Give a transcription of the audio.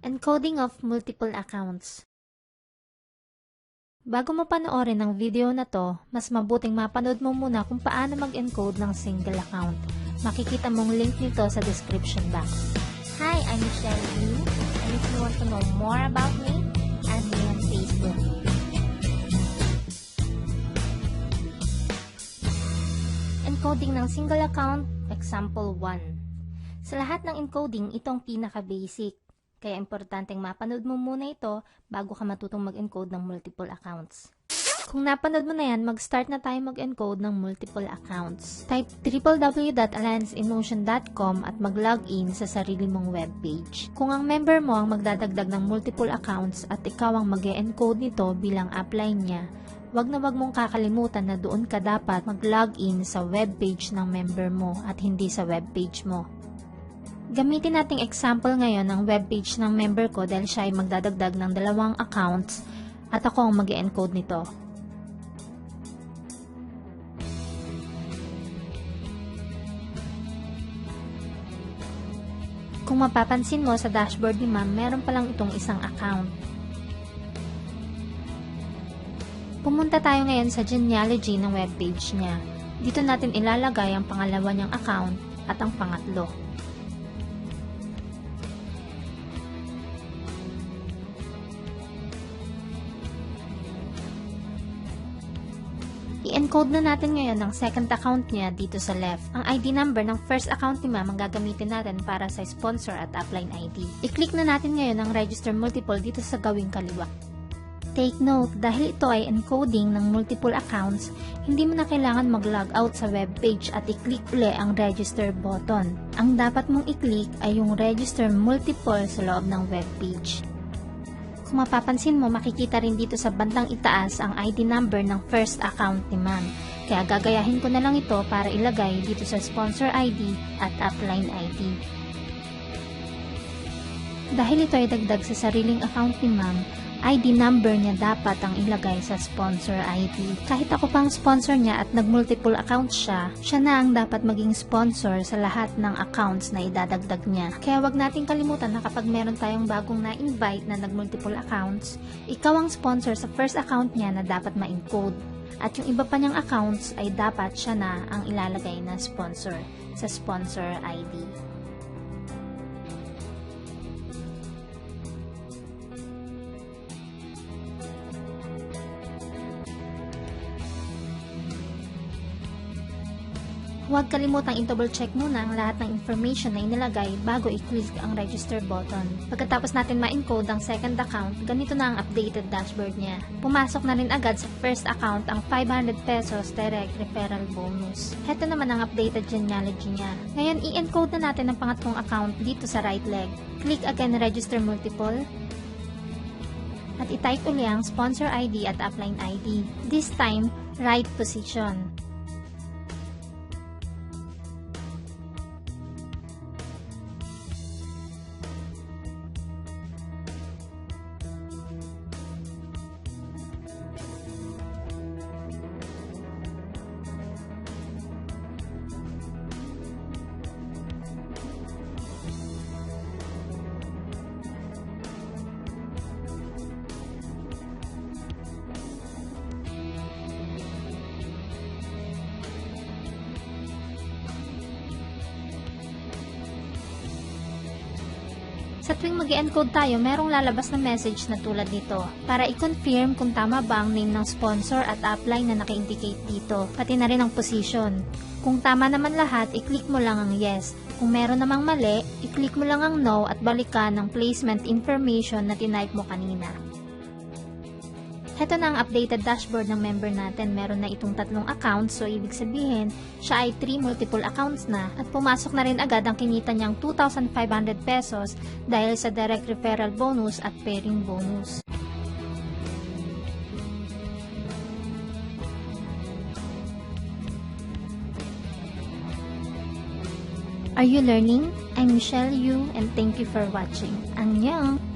Encoding of multiple accounts. Bago mo panoorin ang video na to, mas mabuting mapanood mo muna kung paano mag-encode ng single account. Makikita mong link nito sa description box. Hi, I'm Michelle Yu, and if you want to know more about me, add me on Facebook. Encoding ng single account, example 1. Sa lahat ng encoding, itong pinaka-basic. Kaya importanteng mapanood mo muna ito bago ka matutong mag-encode ng multiple accounts. Kung napanood mo na yan, mag-start na tayo mag-encode ng multiple accounts. Type www.allianceinmotion.com at mag-login sa sarili mong webpage. Kung ang member mo ang magdadagdag ng multiple accounts at ikaw ang mag-encode nito bilang upline niya, wag na wag mong kakalimutan na doon ka dapat mag-login sa webpage ng member mo at hindi sa webpage mo. Gamitin nating example ngayon ng webpage ng member ko dahil siya ay magdadagdag ng 2 accounts at ako ang mag-encode nito. Kung mapapansin mo sa dashboard ni ma'am, meron palang itong isang account. Pumunta tayo ngayon sa genealogy ng webpage niya. Dito natin ilalagay ang pangalawa niyang account at ang pangatlo. I-encode na natin ngayon ang second account niya dito sa left. Ang ID number ng first account ni ma'am ang gagamitin natin para sa sponsor at upline ID. I-click na natin ngayon ang register multiple dito sa gawing kaliwa. Take note, dahil ito ay encoding ng multiple accounts, hindi mo na kailangan mag-log out sa webpage at i-click uli ang register button. Ang dapat mong i-click ay yung register multiple sa loob ng webpage. Kung mapapansin mo, makikita rin dito sa bandang itaas ang ID number ng first account ni ma'am. Kaya gagayahin ko na lang ito para ilagay dito sa sponsor ID at upline ID. Dahil ito ay dagdag sa sariling account ni ma'am, ID number niya dapat ang ilagay sa sponsor ID. Kahit ako pang sponsor niya at nag-multiple accounts siya, siya na ang dapat maging sponsor sa lahat ng accounts na idadagdag niya. Kaya wag nating kalimutan na kapag meron tayong bagong na-invite na nag-multiple accounts, ikaw ang sponsor sa first account niya na dapat ma-encode. At yung iba pa niyang accounts ay dapat siya na ang ilalagay na sponsor sa sponsor ID. Huwag kalimutang i-double check muna ang lahat ng information na inilagay bago i-click ang register button. Pagkatapos natin ma-encode ang second account, ganito na ang updated dashboard niya. Pumasok na rin agad sa first account ang 500 pesos direct referral bonus. Heto naman ang updated genealogy niya. Ngayon, i-encode na natin ang pangatlong account dito sa right leg. Click again register multiple. At i-type uli ang sponsor ID at upline ID. This time, right position. Sa tuwing mag-encode tayo, merong lalabas na message na tulad nito para i-confirm kung tama ba ang name ng sponsor at upline na naka-indicate dito, pati na rin ang position. Kung tama naman lahat, i-click mo lang ang yes. Kung meron namang mali, i-click mo lang ang no at balikan ang placement information na tinype mo kanina. Heto na ang updated dashboard ng member natin. Meron na itong 3 accounts, so ibig sabihin, siya ay 3 multiple accounts na at pumasok na rin agad ang kinita niyang 2,500 pesos dahil sa direct referral bonus at pairing bonus. Are you learning? I'm Michelle Yu and thank you for watching. Annyeong!